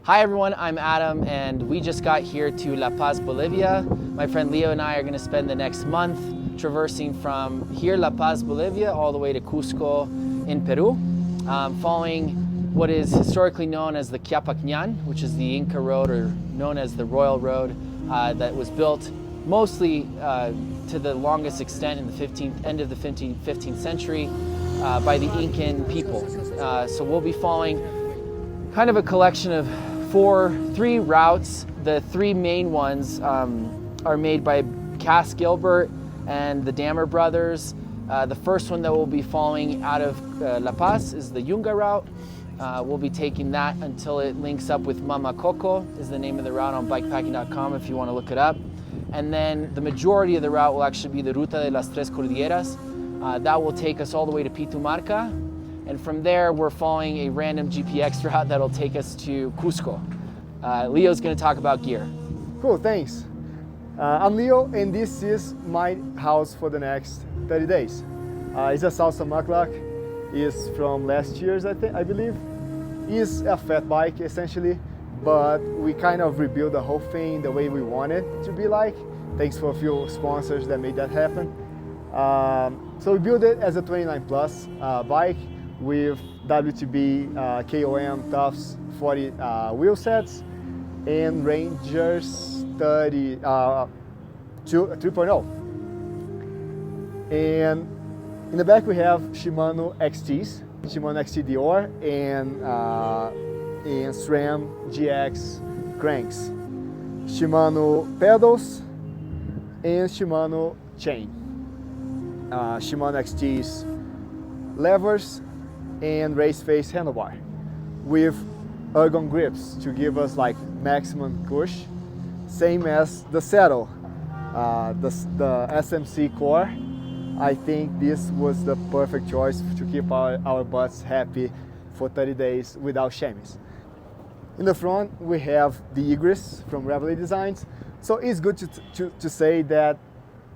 Hi everyone, I'm Adam and we just got here to La Paz, Bolivia. My friend Leo and I are going to spend the next month traversing from here, La Paz, Bolivia, all the way to Cusco in Peru, following what is historically known as the Quiapacñan, which is the Inca road or known as the Royal Road that was built mostly to the longest extent in the end of the 15th century by the Incan people. So we'll be following kind of a collection of three routes. The three main ones are made by Cass Gilbert and the Dammer brothers. The first one that we'll be following out of La Paz is the Yunga route. We'll be taking that until it links up with Mama Coco, is the name of the route on bikepacking.com if you want to look it up. And then the majority of the route will actually be the Ruta de las Tres Cordilleras. That will take us all the way to Pitumarca. And from there, we're following a random GPX route that'll take us to Cusco. Leo's gonna talk about gear. Cool, thanks. I'm Leo, and this is my house for the next 30 days. It's a Salsa Muklak. It's from last year's, I believe. It's a fat bike, essentially, but we kind of rebuilt the whole thing the way we want it to be like. Thanks for a few sponsors that made that happen. So we built it as a 29 plus bike with WTB KOM Tufts 40 wheel sets and Rangers 3.0. And in the back we have Shimano XTs, Shimano XT Dior and SRAM GX cranks, Shimano pedals and Shimano chain, Shimano XT's levers and race face handlebar with ergon grips to give us like maximum push, same as the saddle, the SMC core. I think this was the perfect choice to keep our butts happy for 30 days without chamois. In the front we have the Igris from Reveille Designs, so it's good to say that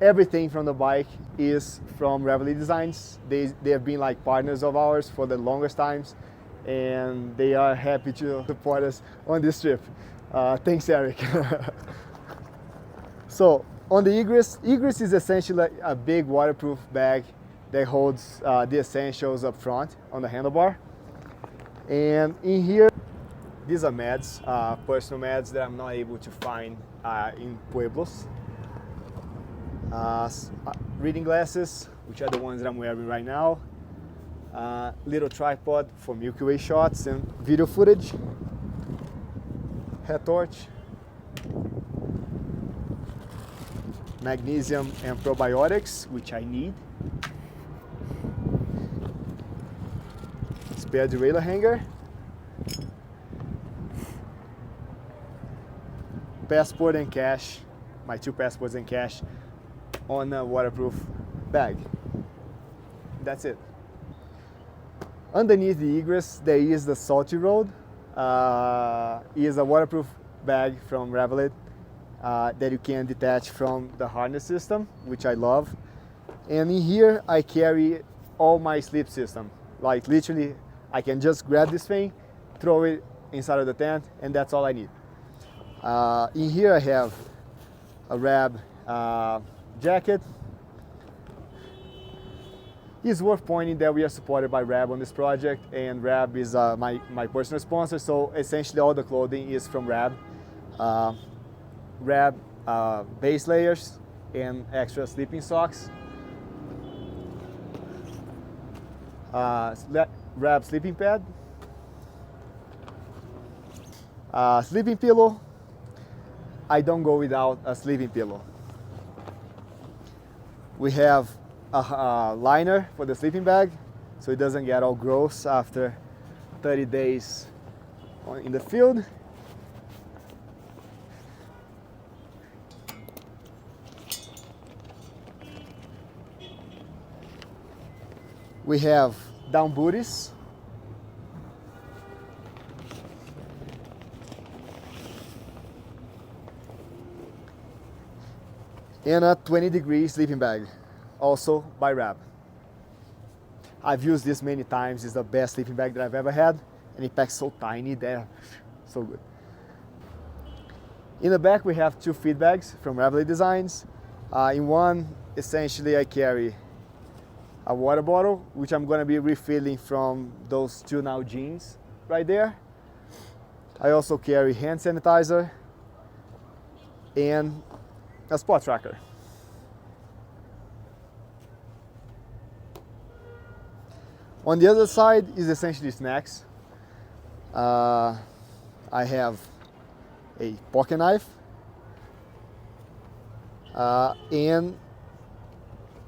everything from the bike is from Reveille Designs. They have been like partners of ours for the longest times, and they are happy to support us on this trip. Thanks, Eric. So on the Igris is essentially a big waterproof bag that holds the essentials up front on the handlebar. And in here, these are meds, personal meds that I'm not able to find in Pueblos. Reading glasses, which are the ones that I'm wearing right now. Little tripod for Milky Way shots and video footage. Head torch. Magnesium and probiotics, which I need. Spare derailleur hanger. Passport and cash, my 2 passports and cash on a waterproof bag. That's it. Underneath the Igris, there is the Salty Road. It is a waterproof bag from Reveille that you can detach from the harness system, which I love. And in here, I carry all my sleep system. Like literally, I can just grab this thing, throw it inside of the tent, and that's all I need. In here, I have a Rab jacket. It's worth pointing that we are supported by Rab on this project, and Rab is my personal sponsor, so essentially all the clothing is from Rab. Rab base layers and extra sleeping socks. Rab sleeping pad. Sleeping pillow. I don't go without a sleeping pillow. We have a liner for the sleeping bag, so it doesn't get all gross after 30 days in the field. We have down booties. And a 20-degree sleeping bag, also by Rab. I've used this many times. It's the best sleeping bag that I've ever had, and it packs so tiny there, so good. In the back we have two feed bags from Reveille Designs. In one, essentially I carry a water bottle, which I'm gonna be refilling from those two now jeans right there. I also carry hand sanitizer and a spot tracker. On the other side is essentially snacks. I have a pocket knife and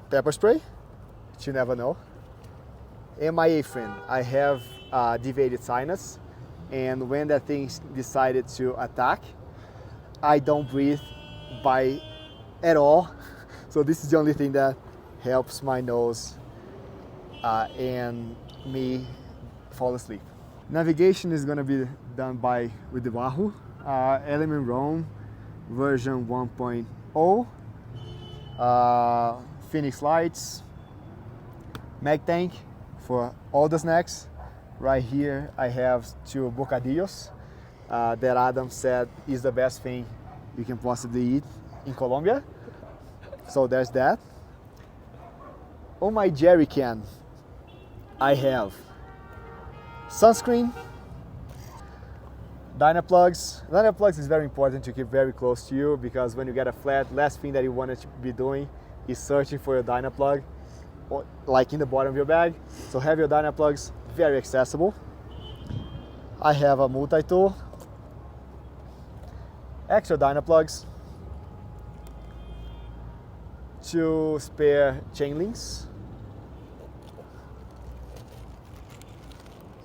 pepper spray, which you never know. And my apron. I have deviated sinus, and when that thing decided to attack, I don't breathe at all. So this is the only thing that helps my nose and me fall asleep. Navigation is going to be done with the Wahoo Element Roam version 1.0, Phoenix lights, mag tank for all the snacks. Right here I have two bocadillos that Adam said is the best thing you can possibly eat in Colombia. So there's that. On my jerry can I have sunscreen, Dynaplugs. Dynaplugs is very important to keep very close to you, because when you get a flat, last thing that you want to be doing is searching for your Dynaplug, like in the bottom of your bag. So have your Dynaplugs very accessible. I have a multi-tool, extra Dynaplugs, two spare chain links,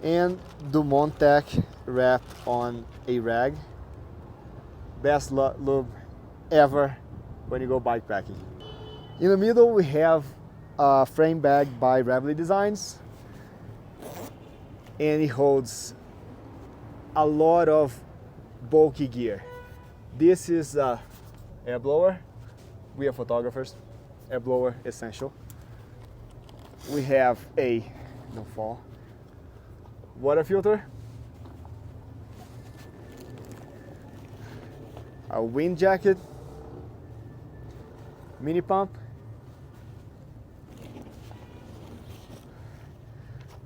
and the Montec wrap on a rag. Best lube ever when you go bikepacking. In the middle we have a frame bag by Reveille Designs, and it holds a lot of bulky gear. This is a air blower. We are photographers. Air blower essential. We have a water filter, a wind jacket, mini pump,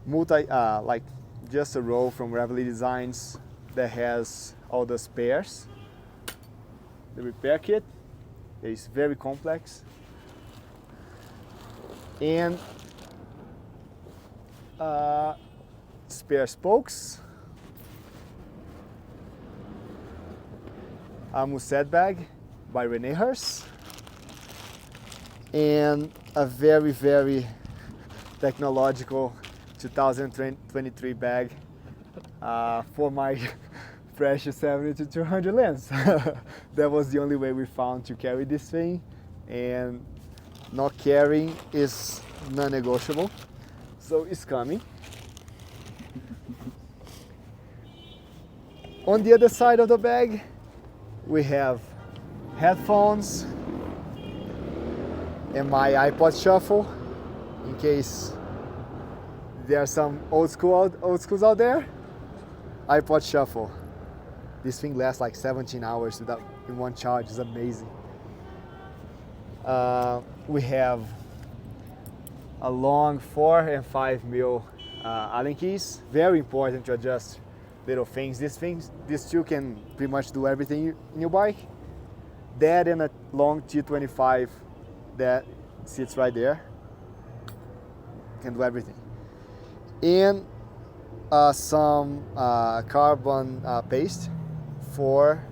like just a roll from Reveille Designs that has all the spares. The repair kit is very complex, and spare spokes, a Musette bag by Rene Hers, and a very, very technological 2023 bag for my precious 70-200 lens. That was the only way we found to carry this thing, and not carrying is non-negotiable, so it's coming. On the other side of the bag, we have headphones and my iPod Shuffle, in case there are some old schools out there. iPod Shuffle. This thing lasts like 17 hours in one charge. It's amazing. We have a long 4 and 5 mil Allen keys. Very important to adjust little things. These two can pretty much do everything in your bike. That and a long T25 that sits right there can do everything. And some carbon paste for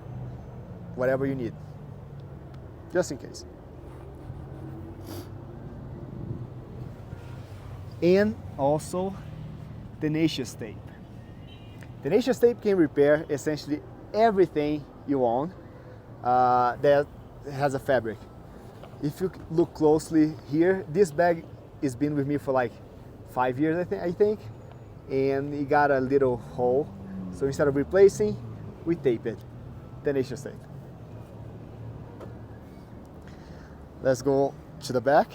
whatever you need, just in case. And also tenacious tape. Tenacious tape can repair essentially everything you own that has a fabric. If you look closely here, this bag has been with me for like 5 years, I think, and it got a little hole. So instead of replacing, we tape it. Tenacious tape. Let's go to the back.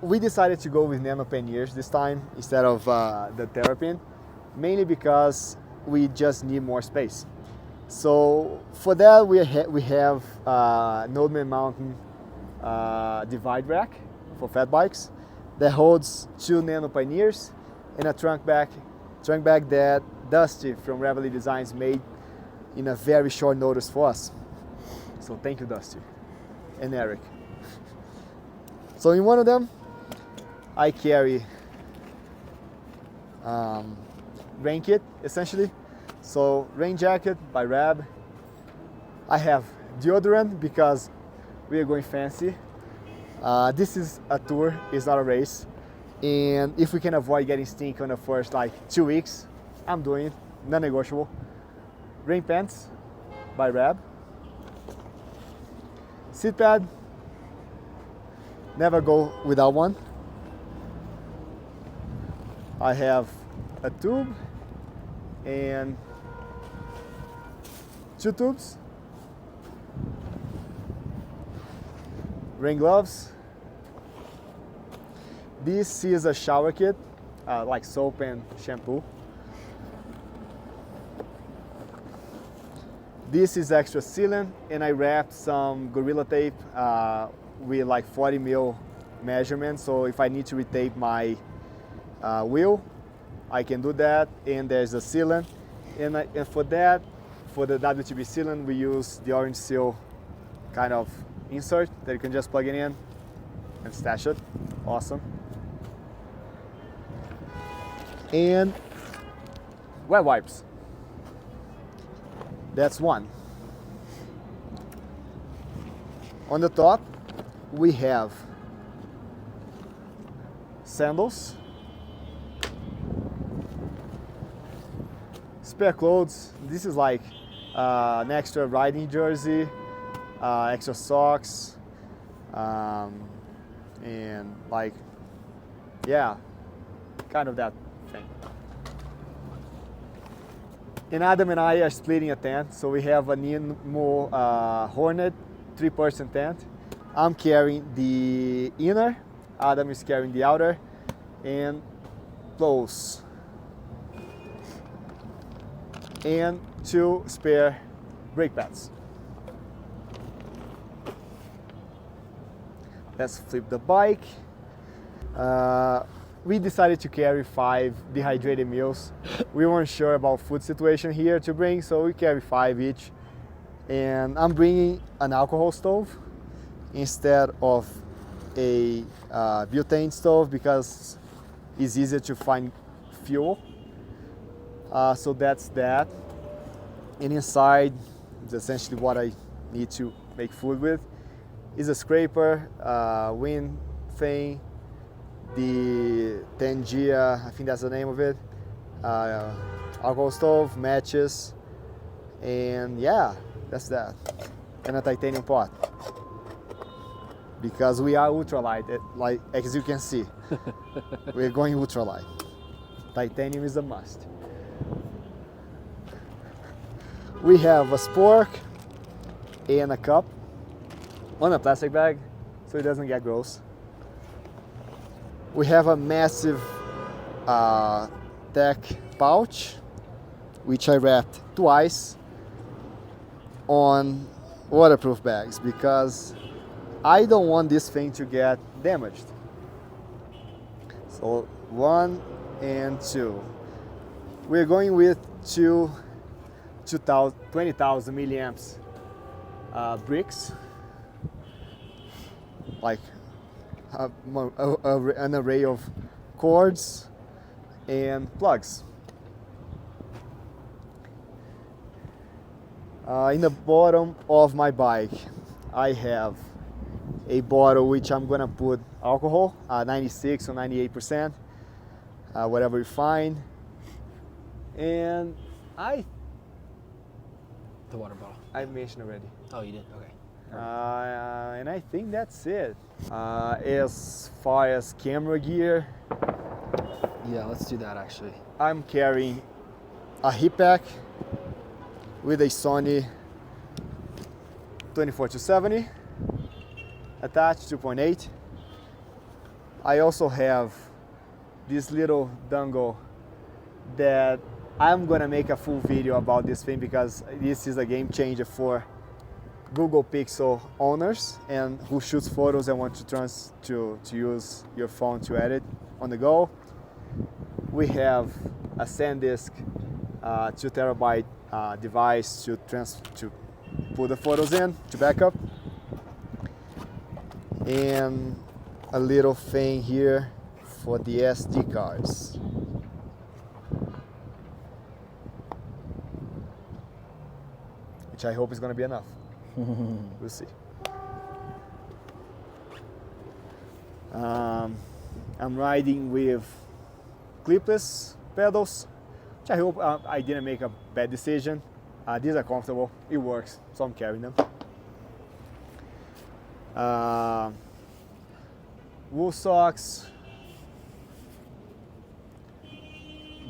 We decided to go with nano panniers this time instead of the terrapin, mainly because we just need more space. So for that, we have Nodman Mountain divide rack for fat bikes that holds 2 Nano Pioneers and a trunk bag that Dusty from Reveille Designs made in a very short notice for us. So thank you, Dusty and Eric. So in one of them, I carry rain kit, essentially. So rain jacket by Rab. I have deodorant because we are going fancy. This is a tour, it's not a race. And if we can avoid getting stink on the first like 2 weeks, I'm doing it, non-negotiable. Rain pants by Rab. Seat pad, never go without one. I have a tube and 2 tubes. Rain gloves. This is a shower kit, like soap and shampoo. This is extra sealant, and I wrapped some Gorilla Tape with like 40 mil measurement, so if I need to retape my wheel, I can do that. And there's a sealant, and for that, for the WTB sealant, we use the orange seal kind of insert that you can just plug it in and stash it. Awesome. And wet wipes. That's one. On the top, we have sandals, spare clothes. This is like an extra riding jersey, extra socks, and like, yeah, kind of that thing. And Adam and I are splitting a tent, so we have a Nemo Hornet 3-person tent. I'm carrying the inner, Adam is carrying the outer, and clothes. And 2 spare brake pads. Let's flip the bike. We decided to carry 5 dehydrated meals. We weren't sure about food situation here to bring, so we carry 5 each. And I'm bringing an alcohol stove instead of a butane stove because it's easier to find fuel. So that's that. And inside is essentially what I need to make food with. Is a scraper, wind thing, the Tengia, I think that's the name of it, alcohol stove, matches, and yeah, that's that. And a titanium pot. Because we are ultralight, like as you can see, we're going ultralight. Titanium is a must. We have a spork and a cup on a plastic bag so it doesn't get gross. We have a massive tech pouch which I wrapped twice on waterproof bags because I don't want this thing to get damaged. So 1 and 2. We're going with 20,000 milliamps bricks, like an array of cords and plugs. In the bottom of my bike, I have a bottle which I'm gonna put alcohol, 96 or 98%, whatever you find. And The water bottle. I mentioned already. Oh, you did? Okay. And I think that's it. As far as camera gear, Yeah, let's do that actually. I'm carrying a heat pack with a Sony 24-70 attached, 2.8. I also have this little dongle that I'm gonna make a full video about this thing because this is a game changer for Google Pixel owners and who shoots photos and want to use your phone to edit on the go. We have a SanDisk 2 terabyte device to put the photos in, to backup. And a little thing here for the SD cards. Which I hope is gonna be enough. We'll see. I'm riding with clipless pedals, which I hope I didn't make a bad decision. These are comfortable, it works, so I'm carrying them. Wool socks,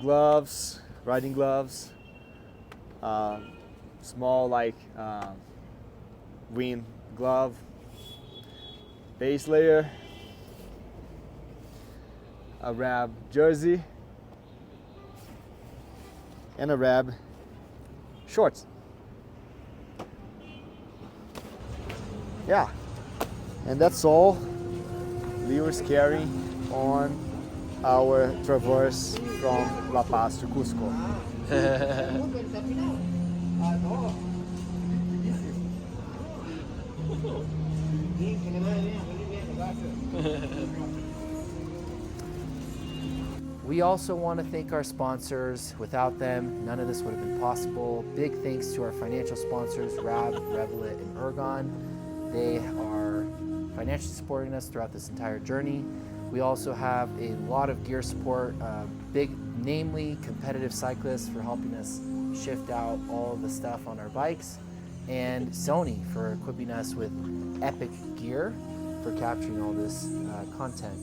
gloves, riding gloves, small like wind glove, base layer, a Rab jersey, and a Rab shorts. Yeah, and that's all Leo is carrying on our traverse from La Paz to Cusco. We also want to thank our sponsors. Without them, none of this would have been possible. Big thanks to our financial sponsors, Rab, Revelit, and Ergon. They are financially supporting us throughout this entire journey. We also have a lot of gear support, namely competitive cyclists for helping us shift out all of the stuff on our bikes, and Sony for equipping us with epic gear for capturing all this content.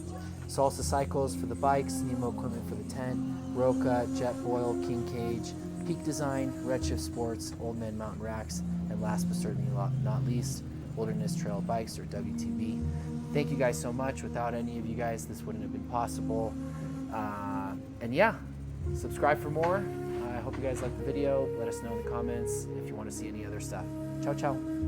Salsa Cycles for the bikes, Nemo equipment for the tent, Roca, Jetboil, King Cage, Peak Design, Redshift Sports, Old Man Mountain Racks, and last but certainly not least, Wilderness Trail Bikes, or WTB. Thank you guys so much. Without any of you guys, this wouldn't have been possible. And yeah, subscribe for more. I hope you guys liked the video. Let us know in the comments if you want to see any other stuff. Ciao, ciao.